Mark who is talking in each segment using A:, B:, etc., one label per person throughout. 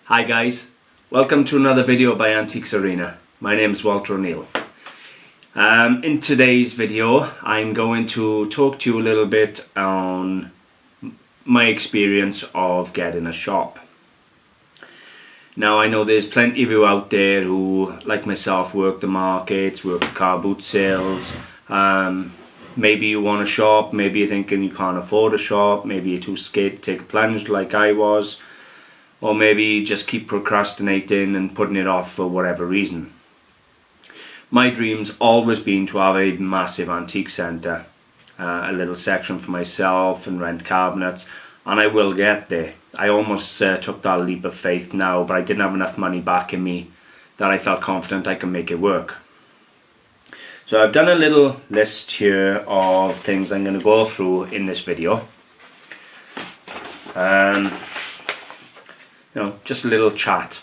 A: Hi guys, welcome to another video by Antiques Arena. My name is Walter O'Neill. In today's video I'm going to talk to you a little bit on my experience of getting a shop. Now I know there's plenty of you out there who, like myself, work the markets, work the car boot sales. Maybe you want a shop, maybe you're thinking you can't afford a shop, maybe you're too scared to take a plunge like I was, or maybe you just keep procrastinating and putting it off for whatever reason. My dream's always been to have a massive antique centre, a little section for myself and rent cabinets, and I will get there. I almost took that leap of faith now, but I didn't have enough money back in me that I felt confident I can make it work. So I've done a little list here of things I'm going to go through in this video. Just a little chat.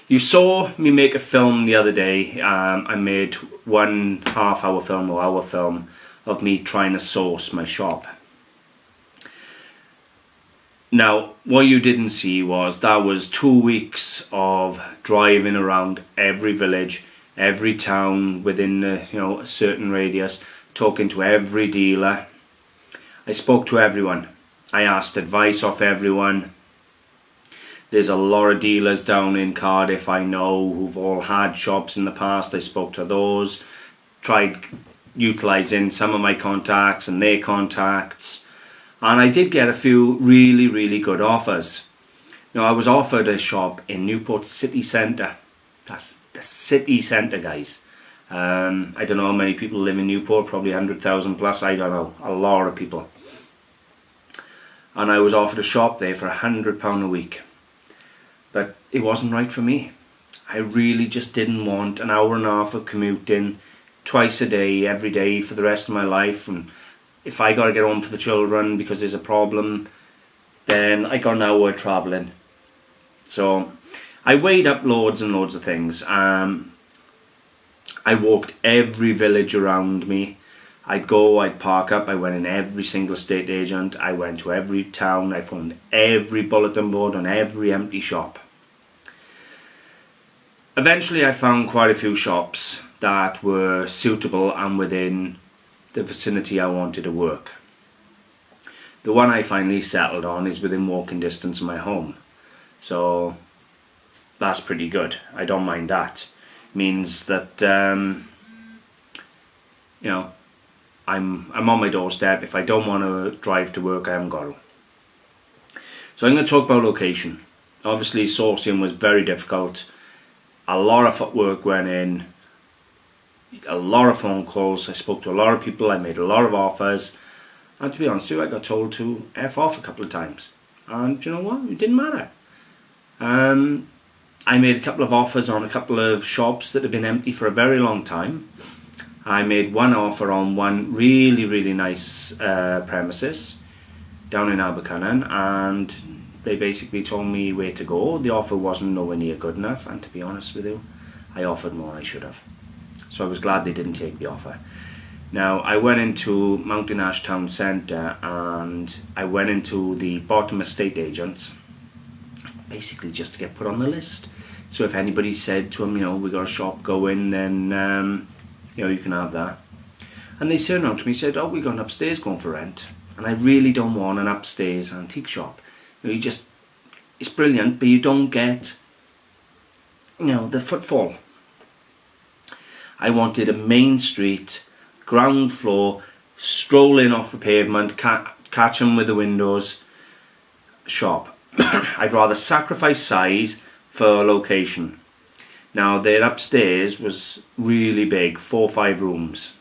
A: You saw me make a film the other day. I made 1.5 hour film or hour film of me trying to source my shop. Now, what you didn't see was that was 2 weeks of driving around every village, every town within a certain radius, talking to every dealer. I spoke to everyone. I asked advice off everyone. There's a lot of dealers down in Cardiff I know who've all had shops in the past. I spoke to those, tried utilising some of my contacts and their contacts, and I did get a few really good offers. Now I was offered a shop in Newport city centre. That's the city centre, guys. I don't know how many people live in Newport, probably 100,000 plus, I don't know, a lot of people. And I was offered a shop there for £100 a week. But it wasn't right for me. I really just didn't want an hour and a half of commuting twice a day, every day for the rest of my life. And if I got to get home for the children because there's a problem, then I got an hour travelling. So I weighed up loads and loads of things. I walked every village around me. I'd go, I'd park up, I went in every single estate agent, I went to every town, I found every bulletin board on every empty shop. Eventually I found quite a few shops that were suitable and within the vicinity I wanted to work. The one I finally settled on is within walking distance of my home. So that's pretty good. I don't mind that. Means that I'm on my doorstep. If I don't want to drive to work, I haven't got to. So I'm going to talk about location. Obviously sourcing was very difficult. A lot of footwork went in, a lot of phone calls. I spoke to a lot of people, I made a lot of offers, and to be honest with you, I got told to F off a couple of times. And you know what? It didn't matter. I made a couple of offers on a couple of shops that have been empty for a very long time. I made one offer on one really nice premises down in Abercynon, and they basically told me where to go. The offer wasn't nowhere near good enough, and to be honest with you, I offered more than I should have. So I was glad they didn't take the offer. Now I went into Mountain Ash Town Centre and I went into the bottom estate agents, basically just to get put on the list. So if anybody said to them, we got a shop going, then you can have that. And they turned around to me and said, we got an upstairs going for rent. And I really don't want an upstairs antique shop. It's brilliant, but you don't get, the footfall. I wanted a main street, ground floor, stroll in off the pavement, catch them with the windows shop. I'd rather sacrifice size for location. Now their upstairs was really big, 4 or 5 rooms,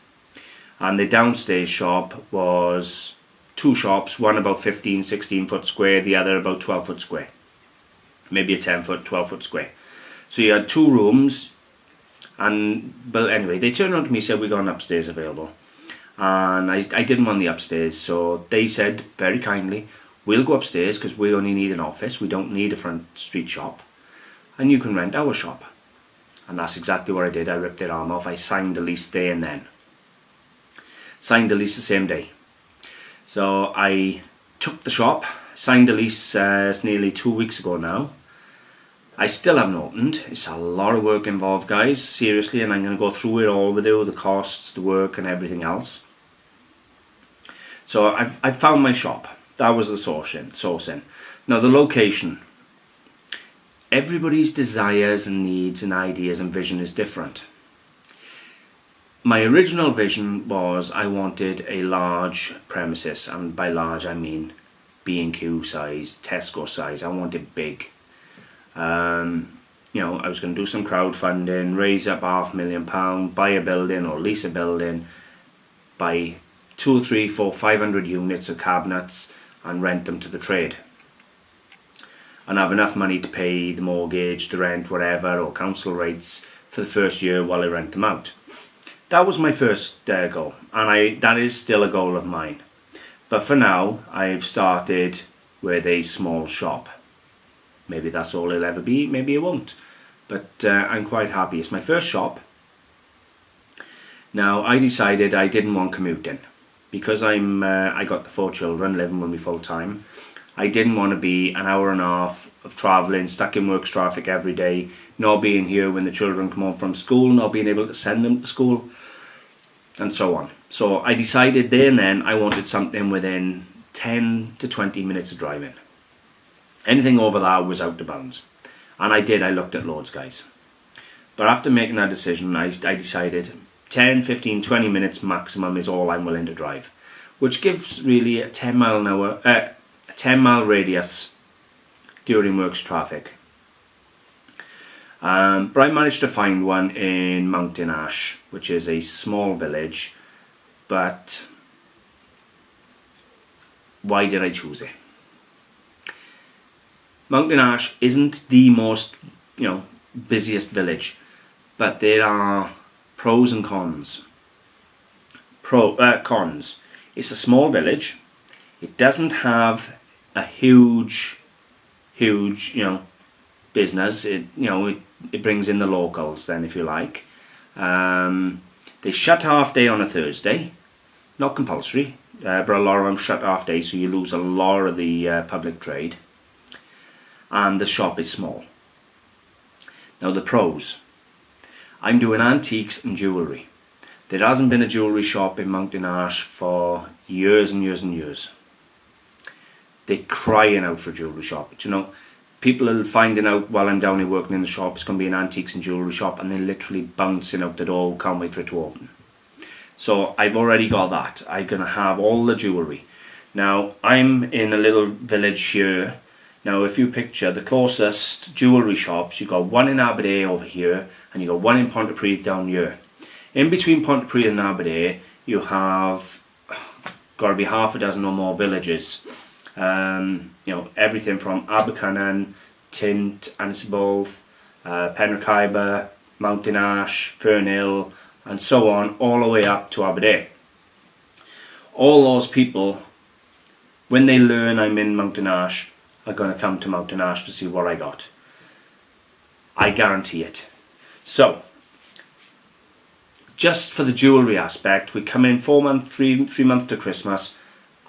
A: and the downstairs shop was 2 shops, one about 15-16 foot square, the other about 12 foot square, maybe a 10 foot, 12 foot square. So you had 2 rooms, but anyway, they turned around to me and said, we got an upstairs available, and I didn't want the upstairs. So they said very kindly, we'll go upstairs because we only need an office, we don't need a front street shop, and you can rent our shop. And that's exactly what I did. I ripped their arm off. I signed the lease there and then. Signed the lease the same day. So I took the shop, signed the lease nearly 2 weeks ago now, I still haven't opened. It's a lot of work involved, guys, seriously, and I'm going to go through it all with you, the costs, the work and everything else. So I've found my shop. That was the sourcing. Now the location. Everybody's desires and needs and ideas and vision is different. My original vision was I wanted a large premises, and by large I mean B&Q size, Tesco size. I wanted big. You know, I was going to do some crowdfunding, raise up £500,000, buy a building or lease a building, buy 2, 3, 4, 500 units of cabinets and rent them to the trade, and have enough money to pay the mortgage, the rent, whatever, or council rates for the first year while I rent them out. That was my first goal, and that is still a goal of mine. But for now, I've started with a small shop. Maybe that's all it'll ever be, maybe it won't. But I'm quite happy. It's my first shop. Now, I decided I didn't want commuting. Because I got the 4 children living with me full time. I didn't want to be an hour and a half of travelling, stuck in work traffic every day, not being here when the children come home from school, not being able to send them to school, and so on. So I decided there and then I wanted something within 10 to 20 minutes of driving. Anything over that was out of bounds. And I looked at loads, guys. But after making that decision, I decided 10, 15, 20 minutes maximum is all I'm willing to drive. Which gives really a 10 mile radius during works traffic. But I managed to find one in Mountain Ash, which is a small village. But why did I choose it? Mountain Ash isn't the most, busiest village, but there are pros and cons. Cons. It's a small village. It doesn't have a huge, business. It brings in the locals then, if you like. They shut half day on a Thursday. Not compulsory, but a lot of them shut half day, so you lose a lot of the public trade. And the shop is small. Now the pros. I'm doing antiques and jewellery. There hasn't been a jewellery shop in Mountain Ash for years and years and years. They're crying out for a jewellery shop. But, people are finding out while I'm down here working in the shop it's going to be an antiques and jewellery shop, and they're literally bouncing out the door, can't wait for it to open. So I've already got that. I'm going to have all the jewellery. Now I'm in a little village here. Now if you picture the closest jewellery shops, you've got one in Aberdeen over here, and you've got one in Pontypridd down here. In between Pontypridd and Aberdeen you have got to be half a dozen or more villages. Everything from Abercynon, Tint, Annisbolth, Penrhycaiba, Mountain Ash, Fernhill, and so on, all the way up to Aberdeen. All those people, when they learn I'm in Mountain Ash, are going to come to Mountain Ash to see what I got. I guarantee it. So, just for the jewellery aspect, we come in 4 months, 3 months to Christmas.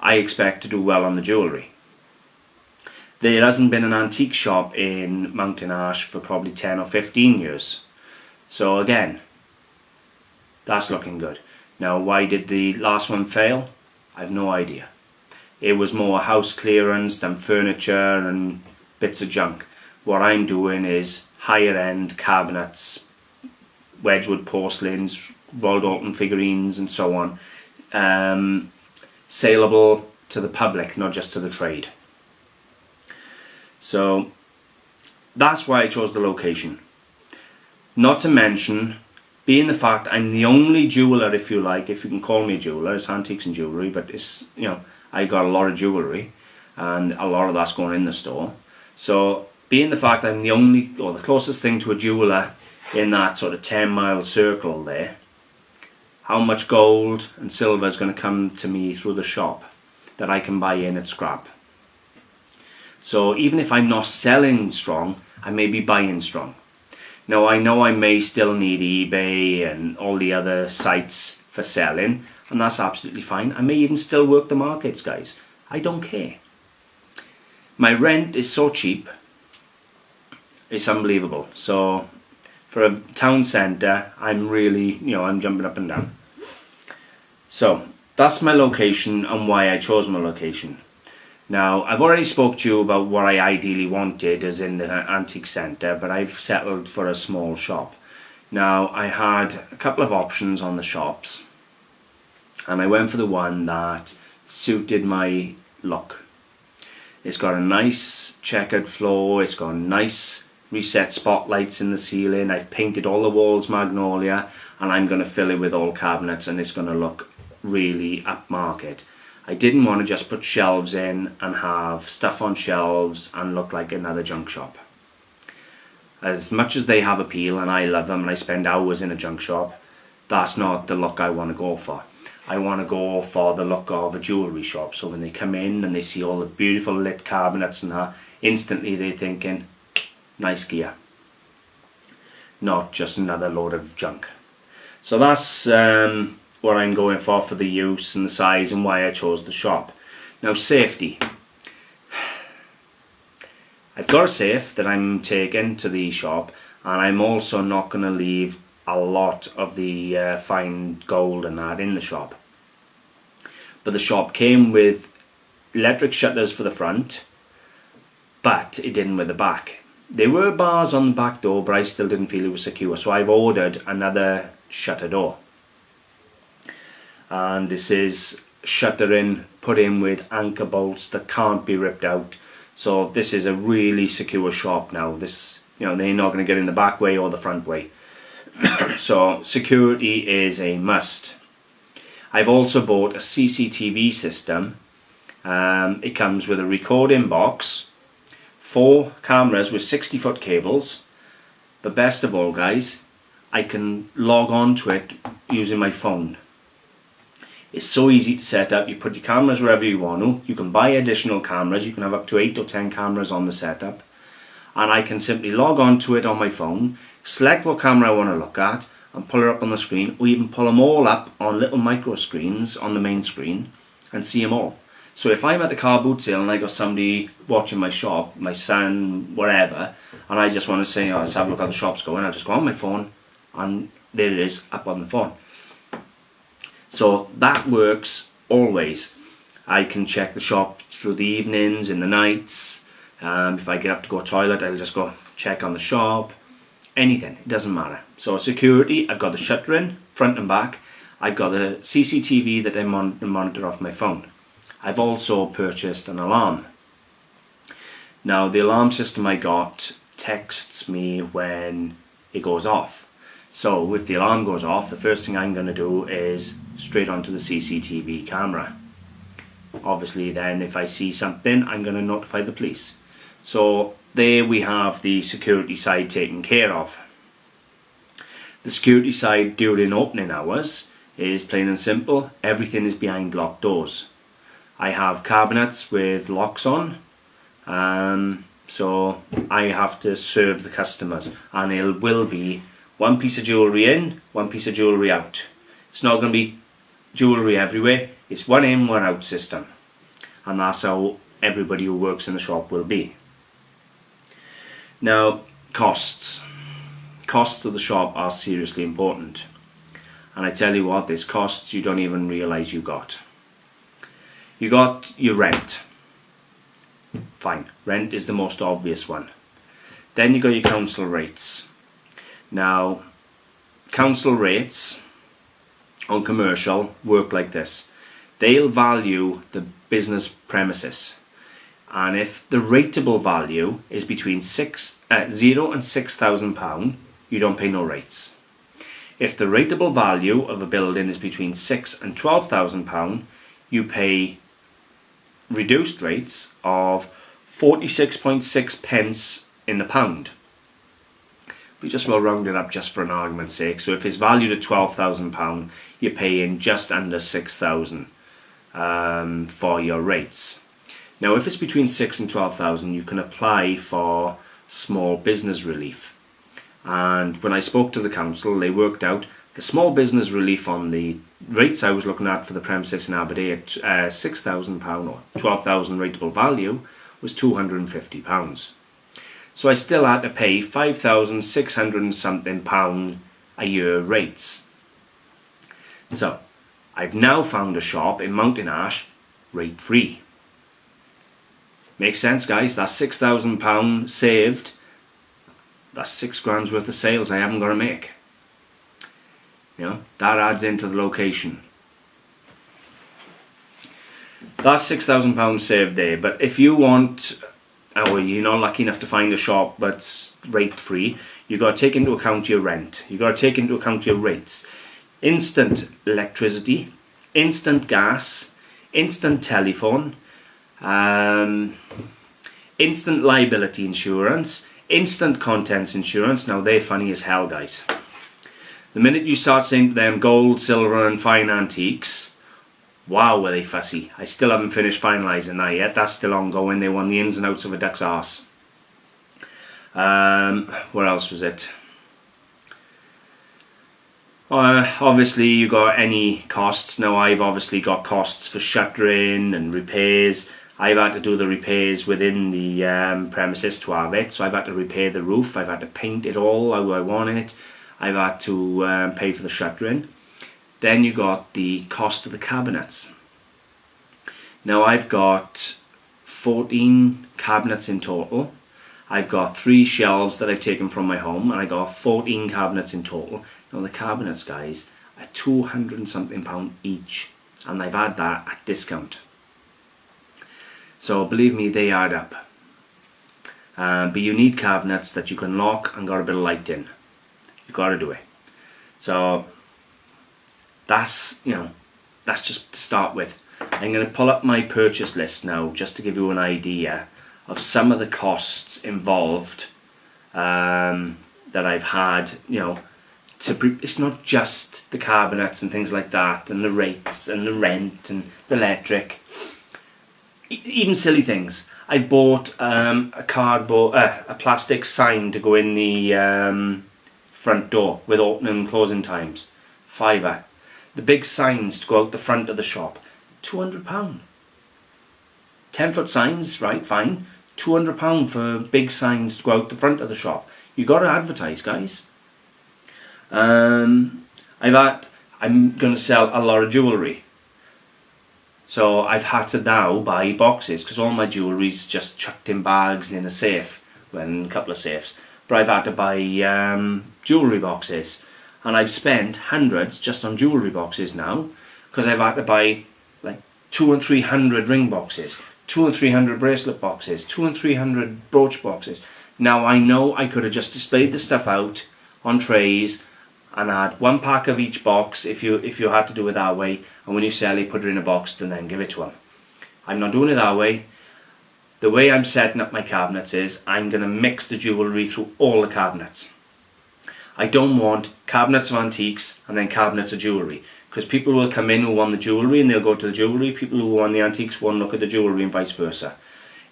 A: I expect to do well on the jewellery. There hasn't been an antique shop in Mountain Ash for probably 10 or 15 years. So again, that's looking good. Now, why did the last one fail? I have no idea. It was more house clearance than furniture and bits of junk. What I'm doing is higher end cabinets, Wedgwood porcelains, Royal Dalton figurines and so on. Saleable to the public, not just to the trade. So that's why I chose the location. Not to mention, being the fact I'm the only jeweller, if you like, if you can call me a jeweller, it's antiques and jewellery, but it's, I got a lot of jewellery and a lot of that's going in the store. So being the fact I'm the only, or the closest thing to a jeweller in that sort of 10-mile circle there, how much gold and silver is going to come to me through the shop that I can buy in at scrap. So even if I'm not selling strong, I may be buying strong. Now I know I may still need eBay and all the other sites for selling, and that's absolutely fine. I may even still work the markets, guys. I don't care. My rent is so cheap. it's unbelievable. So for a town centre, I'm really, I'm jumping up and down. So that's my location and why I chose my location. Now, I've already spoke to you about what I ideally wanted as in the antique centre, but I've settled for a small shop. Now, I had a couple of options on the shops, and I went for the one that suited my look. It's got a nice checkered floor, it's got nice reset spotlights in the ceiling, I've painted all the walls magnolia, and I'm going to fill it with all cabinets, and it's going to look really upmarket. I didn't want to just put shelves in and have stuff on shelves and look like another junk shop. As much as they have appeal and I love them and I spend hours in a junk shop, that's not the look I want to go for. I want to go for the look of a jewellery shop. So when they come in and they see all the beautiful lit cabinets and that, instantly they're thinking, nice gear. Not just another load of junk. So that's what I'm going for the use and the size and why I chose the shop. Now, safety. I've got a safe that I'm taking to the shop, and I'm also not going to leave a lot of the fine gold and that in the shop. But the shop came with electric shutters for the front, but it didn't with the back. There were bars on the back door, but I still didn't feel it was secure, so I've ordered another shutter door. And this is shuttering put in with anchor bolts that can't be ripped out. So this is a really secure shop now. This, they're not going to get in the back way or the front way. So security is a must. I've also bought a CCTV system. It comes with a recording box, 4 cameras with 60-foot cables. But best of all, guys, I can log on to it using my phone. It's so easy to set up. You put your cameras wherever you want to. You can buy additional cameras. You can have up to 8 or 10 cameras on the setup. And I can simply log on to it on my phone, select what camera I want to look at, and pull it up on the screen, or even pull them all up on little micro screens on the main screen and see them all. So if I'm at the car boot sale and I got somebody watching my shop, my son, whatever, and I just want to say, let's have a look how the shop's going, I'll just go on my phone and there it is up on the phone. So that works always. I can check the shop through the evenings, in the nights. If I get up to go to the toilet, I'll just go check on the shop. Anything, it doesn't matter. So security, I've got the shuttering, front and back. I've got the CCTV that I monitor off my phone. I've also purchased an alarm. Now the alarm system I got texts me when it goes off. So if the alarm goes off, the first thing I'm going to do is straight onto the CCTV camera. Obviously then if I see something, I'm going to notify the police. So there we have the security side taken care of. The security side during opening hours is plain and simple. Everything is behind locked doors. I have cabinets with locks on. So I have to serve the customers, and it will be one piece of jewellery in, one piece of jewellery out. It's not going to be jewellery everywhere. It's one in, one out system. And that's how everybody who works in the shop will be. Now, costs. Costs of the shop are seriously important. And I tell you what, there's costs you don't even realise you got. You got your rent. Fine, rent is the most obvious one. Then you got your council rates. Now, council rates on commercial work like this. They'll value the business premises, and if the rateable value is between £0 and £6,000, you don't pay no rates. If the rateable value of a building is between £6,000 and £12,000, you pay reduced rates of 46.6 pence in the pound. We just will round it up just for an argument's sake. So if it's valued at £12,000, you're paying just under £6,000 for your rates. Now, if it's between £6,000 and £12,000, you can apply for small business relief. And when I spoke to the council, they worked out the small business relief on the rates I was looking at for the premises in Aberdeen at £6,000 or 12,000 rateable value was £250. So I still had to pay £5,600 and something a year rates. So I've now found a shop in Mountain Ash, rate free. Makes sense, guys? That's £6,000 saved. That's £6,000 worth of sales I haven't got to make. You know, that adds into the location. That's £6,000 saved there. But if you want, or you're not lucky enough to find a shop that's rate free, you've got to take into account your rent. You've got to take into account your rates. Instant electricity, instant gas, instant telephone, instant liability insurance, instant contents insurance. Now they're funny as hell, guys. The minute you start saying to them gold, silver and fine antiques, wow, were they fussy. I still haven't finished finalising that yet. That's still ongoing. They want the ins and outs of a duck's arse. What else was it? Obviously you got any costs. Now I've obviously got costs for shuttering and repairs. I've had to do the repairs within the premises to have it. So I've had to repair the roof. I've had to paint it all how I want it. I've had to pay for the shuttering. Then you got the cost of the cabinets. Now I've got 14 cabinets in total. I've got 3 shelves that I've taken from my home, and I got 14 cabinets in total. Now the cabinets, guys, are £200 and something each, and I've had that at discount. So believe me, they add up. But you need cabinets that you can lock and got a bit of light in. You've got to do it. So that's, you know, that's just to start with. I'm going to pull up my purchase list now just to give you an idea of some of the costs involved that I've had, you know, it's not just the cabinets and things like that, and the rates and the rent and the electric, even silly things. I bought a plastic sign to go in the front door with opening and closing times, £5. The big signs to go out the front of the shop, £200. 10-foot signs, right, fine. £200 for big signs to go out the front of the shop. You got to advertise, guys. I'm going to sell a lot of jewellery. So I've had to now buy boxes because all my jewellery's just chucked in bags and in a safe, well, in a couple of safes. But I've had to buy jewellery boxes, and I've spent hundreds just on jewellery boxes now because I've had to buy like 200 and 300 ring boxes, 200 and 300 bracelet boxes, 200 and 300 brooch boxes. Now I know I could have just displayed the stuff out on trays and had 1 pack of each box if you had to do it that way, and when you sell it, put it in a box and then give it to them. I'm not doing it that way. The way I'm setting up my cabinets is I'm going to mix the jewellery through all the cabinets. I don't want cabinets of antiques and then cabinets of jewellery, because people will come in who want the jewellery and they'll go to the jewellery, people who want the antiques won't look at the jewellery, and vice versa.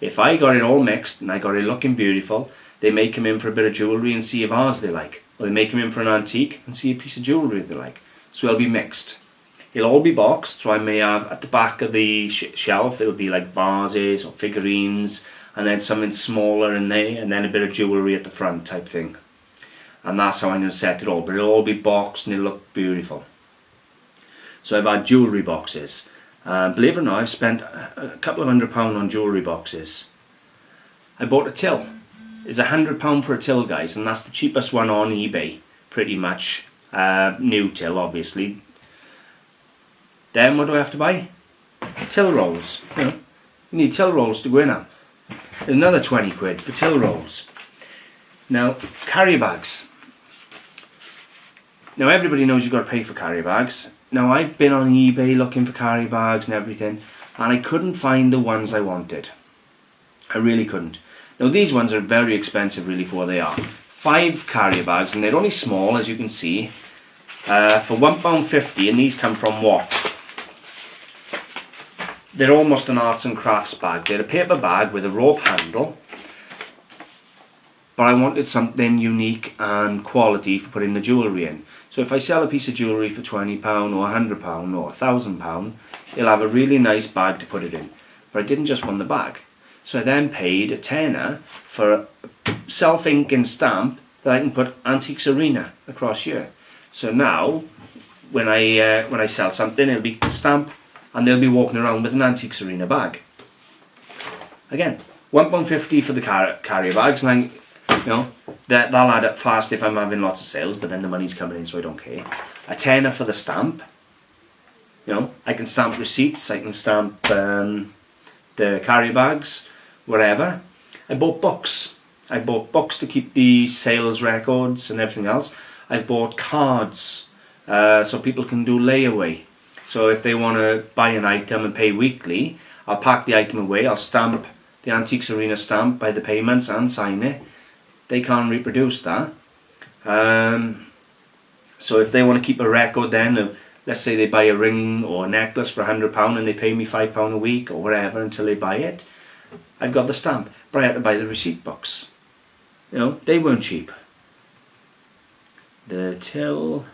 A: If I got it all mixed and I got it looking beautiful, they may come in for a bit of jewellery and see a vase they like, or they may come in for an antique and see a piece of jewellery they like. So it'll be mixed. It'll all be boxed, so I may have at the back of the shelf, it'll be like vases or figurines, and then something smaller in there, and then a bit of jewellery at the front type thing. And that's how I'm going to set it all, but it'll all be boxed and it'll look beautiful. So I've had jewellery boxes. Believe it or not, I've spent a couple of £100 on jewellery boxes. I bought a till. It's £100 for a till, guys, and that's the cheapest one on eBay, pretty much. New till, obviously. Then what do I have to buy? Till rolls. You know, you need till rolls to go in them. There's another 20 quid for till rolls. Now, carrier bags. Now everybody knows you've got to pay for carrier bags. Now I've been on eBay looking for carrier bags and everything, and I couldn't find the ones I wanted. I really couldn't. Now these ones are very expensive really for what they are. 5 carrier bags, and they're only small, as you can see, for £1.50, and these come from what? They're almost an arts and crafts bag. They're a paper bag with a rope handle, but I wanted something unique and quality for putting the jewellery in. So if I sell a piece of jewellery for £20 or £100 or £1,000, it'll have a really nice bag to put it in. But I didn't just want the bag. So I then paid a tenner for a self-inking stamp that I can put Antiques Arena across here. So now, when I sell something, it'll be stamp, and they'll be walking around with an Antiques Arena bag. Again, £1.50 for the carrier bags, and that'll add up fast if I'm having lots of sales, but then the money's coming in, so I don't care. A tenner for the stamp. I can stamp receipts, I can stamp the carrier bags, whatever. I bought books. I bought books to keep the sales records and everything else. I've bought cards so people can do layaway. So if they want to buy an item and pay weekly, I'll pack the item away, I'll stamp the Antiques Arena stamp by the payments and sign it. They can't reproduce that. So if they want to keep a record then of, let's say they buy a ring or a necklace for £100 and they pay me £5 a week or whatever until they buy it, I've got the stamp. But I had to buy the receipt books. They weren't cheap. The till,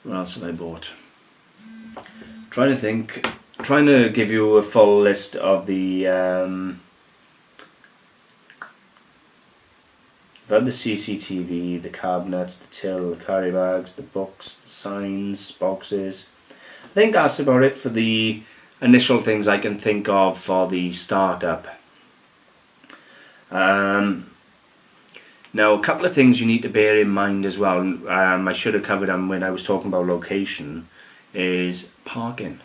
A: what else have I bought? Trying to give you a full list of the I've had the CCTV, the cabinets, the till, the carry bags, the books, the signs, boxes. I think that's about it for the initial things I can think of for the startup. Now, a couple of things you need to bear in mind as well, I should have covered them when I was talking about location, is parking.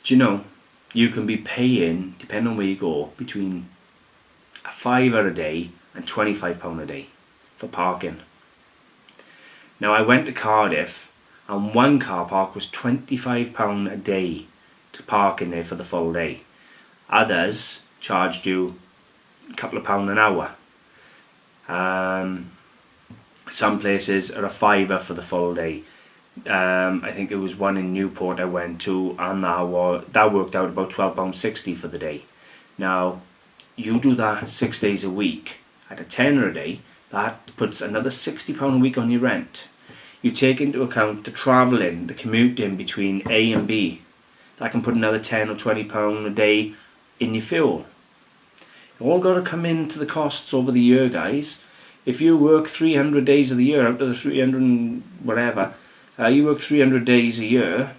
A: Do you know, you can be paying, depending on where you go, between a £5 a day and £25 a day for parking. Now, I went to Cardiff and one car park was £25 a day to park in there for the full day. Others charged you a couple of pound an hour. Some places are a £5 for the full day. I think it was one in Newport I went to, and that worked out about £12.60 for the day. Now, you do that 6 days a week at a tenner a day, that puts another £60 a week on your rent. You take into account the travelling, the commuting between A and B, that can put another £10 or £20 a day in your fuel. It's all got to come into the costs over the year, guys. If you work 300 days of the year, out of the 300 and whatever, you work 300 days a year,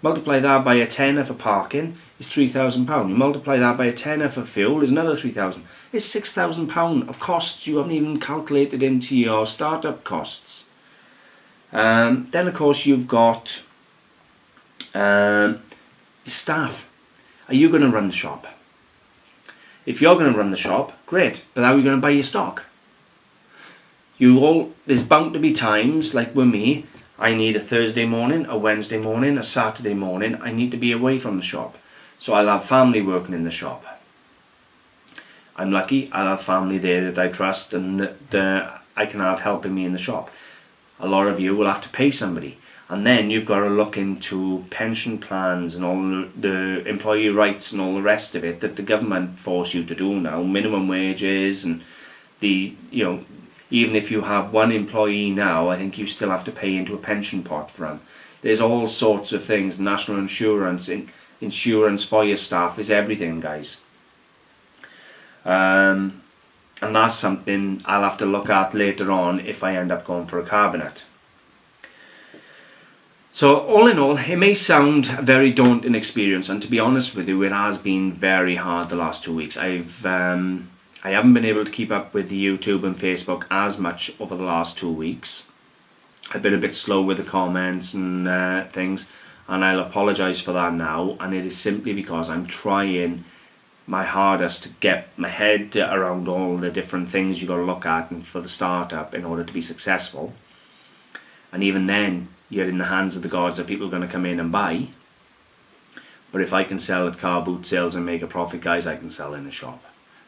A: multiply that by a tenner for parking, is £3,000. You multiply that by a tenner for fuel, is another £3,000. It's £6,000 of costs you haven't even calculated into your startup costs. Then of course you've got your staff. Are you going to run the shop? If you're going to run the shop, great, but how are you going to buy your stock? There's bound to be times, like with me, I need a Thursday morning, a Wednesday morning, a Saturday morning, I need to be away from the shop. So I'll have family working in the shop. I'm lucky, I'll have family there that I trust and that I can have helping me in the shop. A lot of you will have to pay somebody. And then you've got to look into pension plans and all the employee rights and all the rest of it that the government force you to do now. Minimum wages and even if you have one employee now, I think you still have to pay into a pension pot for them. There's all sorts of things. National insurance, insurance for your staff is everything, guys. And that's something I'll have to look at later on if I end up going for a cabinet. So all in all, it may sound a very daunting experience, and to be honest with you, it has been very hard the last 2 weeks. I haven't been able to keep up with the YouTube and Facebook as much over the last 2 weeks. I've been a bit slow with the comments and things, and I'll apologise for that now, and it is simply because I'm trying my hardest to get my head around all the different things you've got to look at and for the startup in order to be successful. And even then, you're in the hands of the gods that people are going to come in and buy. But if I can sell at car boot sales and make a profit, guys, I can sell in a shop.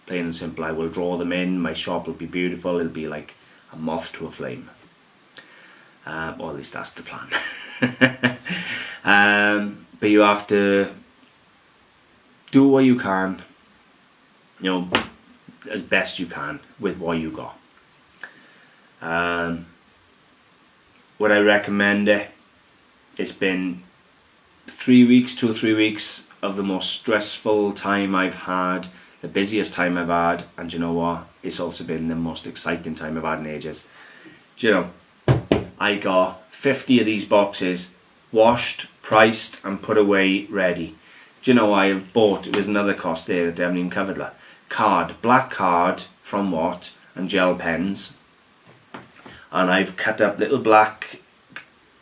A: Plain and simple, I will draw them in, my shop will be beautiful, it'll be like a moth to a flame. Or at least that's the plan. But you have to do what you can, as best you can with what you got. Would I recommend it? It's been 2 or 3 weeks of the most stressful time I've had, the busiest time I've had, and you know what? It's also been the most exciting time I've had in ages. Do you know, I got 50 of these boxes washed, priced, and put away ready. Do you know I have bought, there's another cost there that I haven't even covered that. Card, black card from Watt, and gel pens. And I've cut up little black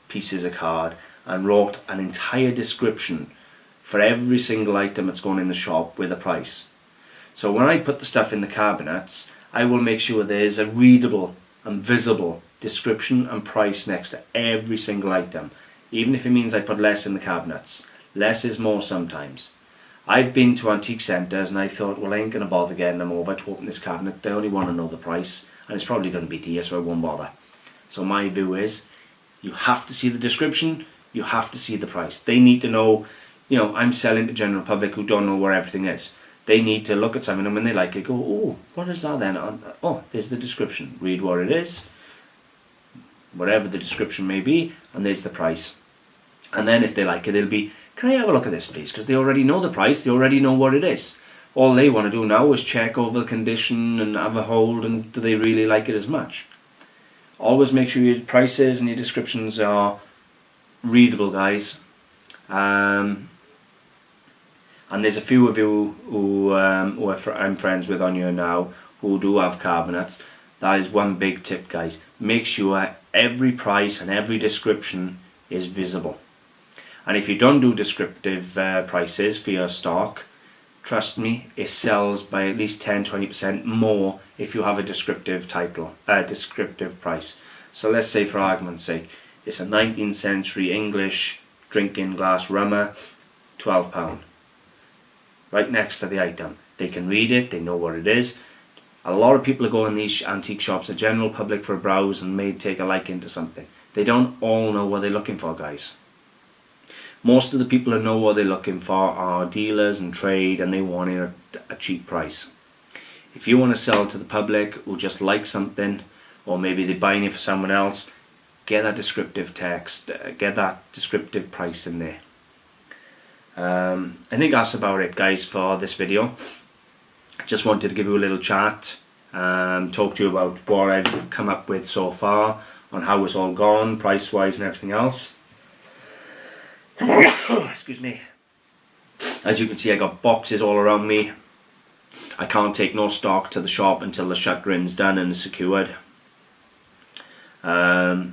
A: pieces of card and wrote an entire description for every single item that's going in the shop with a price. So when I put the stuff in the cabinets, I will make sure there's a readable and visible description and price next to every single item, even if it means I put less in the cabinets. Less is more sometimes. I've been to antique centres and I thought, well, I ain't going to bother getting them over to open this cabinet. They only want to know the price, and it's probably going to be dear, so I won't bother. So my view is, you have to see the description, you have to see the price. They need to know, you know, I'm selling to general public who don't know where everything is. They need to look at something, and when they like it, go, oh, what is that then? Oh, there's the description. Read what it is, whatever the description may be, and there's the price. And then if they like it, they'll be, can I have a look at this please? Because they already know the price, they already know what it is. All they want to do now is check over the condition and have a hold, and do they really like it as much? Always make sure your prices and your descriptions are readable, guys. And there's a few of you who I'm friends with on here now who do have cabinets. That is one big tip, guys. Make sure every price and every description is visible. And if you don't do descriptive prices for your stock, trust me, it sells by at least 10-20% more if you have a descriptive title, descriptive price. So let's say, for argument's sake, it's a 19th century English drinking glass rummer, £12. Right next to the item. They can read it, they know what it is. A lot of people who go in these antique shops, the general public, for a browse and may take a liking to something. They don't all know what they're looking for, guys. Most of the people who know what they're looking for are dealers and trade, and they want it at a cheap price. If you want to sell to the public who just like something, or maybe they're buying it for someone else, get that descriptive text, get that descriptive price in there. I think that's about it, guys, for this video. Just wanted to give you a little chat, talk to you about what I've come up with so far, on how it's all gone, price wise and everything else. Excuse me. As you can see, I got boxes all around me. I can't take no stock to the shop until the shut-grin's done and is secured. Yeah,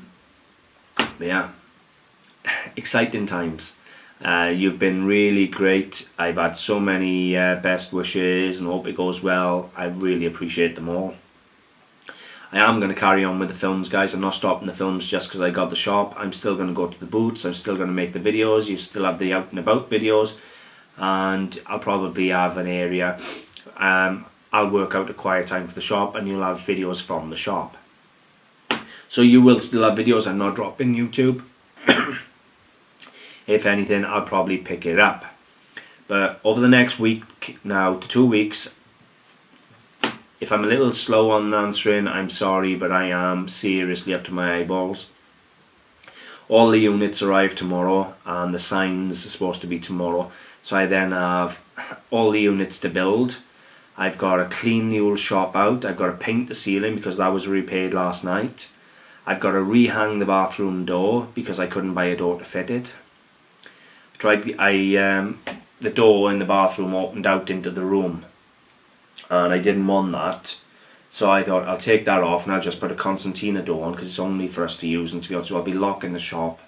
A: exciting times. You've been really great. I've had so many best wishes and hope it goes well. I really appreciate them all. I am going to carry on with the films, guys. I'm not stopping the films just because I got the shop. I'm still going to go to the booths. I'm still going to make the videos. You still have the out and about videos, and I'll probably have an area. I'll work out a quiet time for the shop, and you'll have videos from the shop. So you will still have videos. I'm not dropping YouTube. If anything, I'll probably pick it up. But over the next week now to 2 weeks, if I'm a little slow on answering, I'm sorry, but I am seriously up to my eyeballs. All the units arrive tomorrow, and the signs are supposed to be tomorrow. So I then have all the units to build. I've got to clean the old shop out. I've got to paint the ceiling because that was repaired last night. I've got to rehang the bathroom door because I couldn't buy a door to fit it. The door in the bathroom opened out into the room, and I didn't want that, so I thought I'll take that off and I'll just put a concertina door on because it's only for us to use, and to be honest, I'll be locking the shop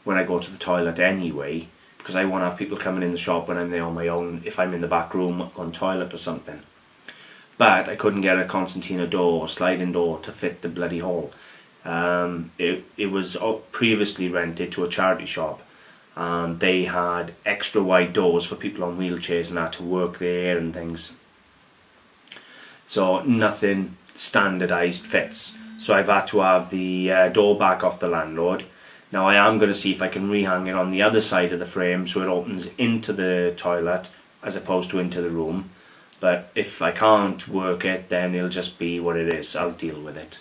A: when I go to the toilet anyway, because I won't have people coming in the shop when I'm there on my own if I'm in the back room on toilet or something. But I couldn't get a concertina door or sliding door to fit the bloody hole. It was previously rented to a charity shop, and they had extra wide doors for people on wheelchairs and that to work there and things. So nothing standardised fits. So I've had to have the door back off the landlord. Now I am going to see if I can rehang it on the other side of the frame so it opens into the toilet as opposed to into the room. But if I can't work it, then it'll just be what it is. I'll deal with it.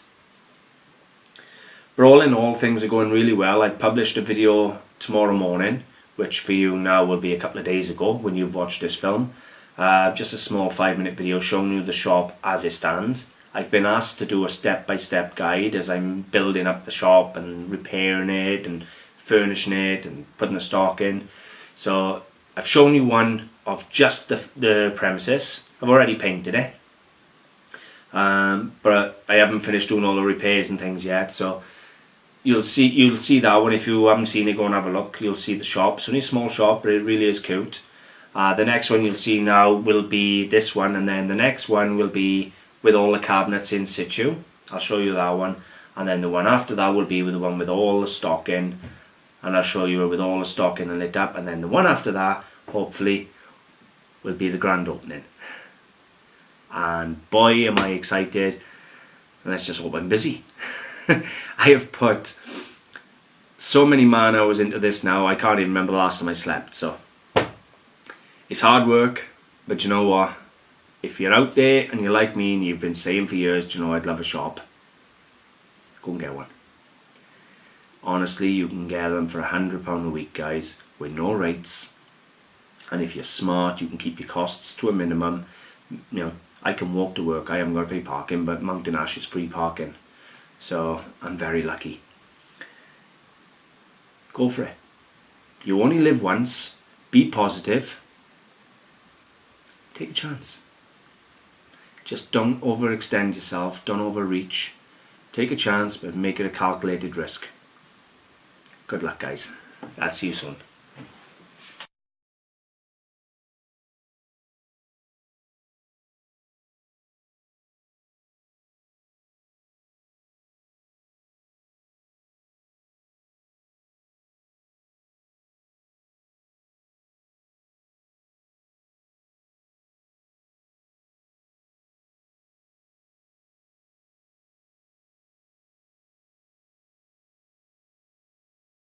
A: But all in all, things are going really well. I've published a video tomorrow morning which for you now will be a couple of days ago when you've watched this film. Just a small 5-minute video showing you the shop as it stands. I've been asked to do a step-by-step guide as I'm building up the shop and repairing it and furnishing it and putting the stock in. So I've shown you one of just the premises. I've already painted it, but I haven't finished doing all the repairs and things yet. So you'll see that one. If you haven't seen it, go and have a look. You'll see the shop. It's only a small shop, but it really is cute. The next one you'll see now will be this one, and then the next one will be with all the cabinets in situ. I'll show you that one, and then the one after that will be with the one with all the stock in, and I'll show you with all the stock in and lit up, and then the one after that hopefully will be the grand opening. And boy am I excited, and let's just hope I'm busy. I have put so many man hours into this now, I can't even remember the last time I slept. So it's hard work, but you know what? If you're out there and you're like me and you've been saying for years, do you know I'd love a shop, go and get one. Honestly, you can get them for £100 a week, guys, with no rates. And if you're smart, you can keep your costs to a minimum. You know, I can walk to work. I haven't got to pay parking, but Mountain Ash is free parking. So I'm very lucky. Go for it. You only live once. Be positive. Take a chance. Just don't overextend yourself. Don't overreach. Take a chance, but make it a calculated risk. Good luck, guys. I'll see you soon.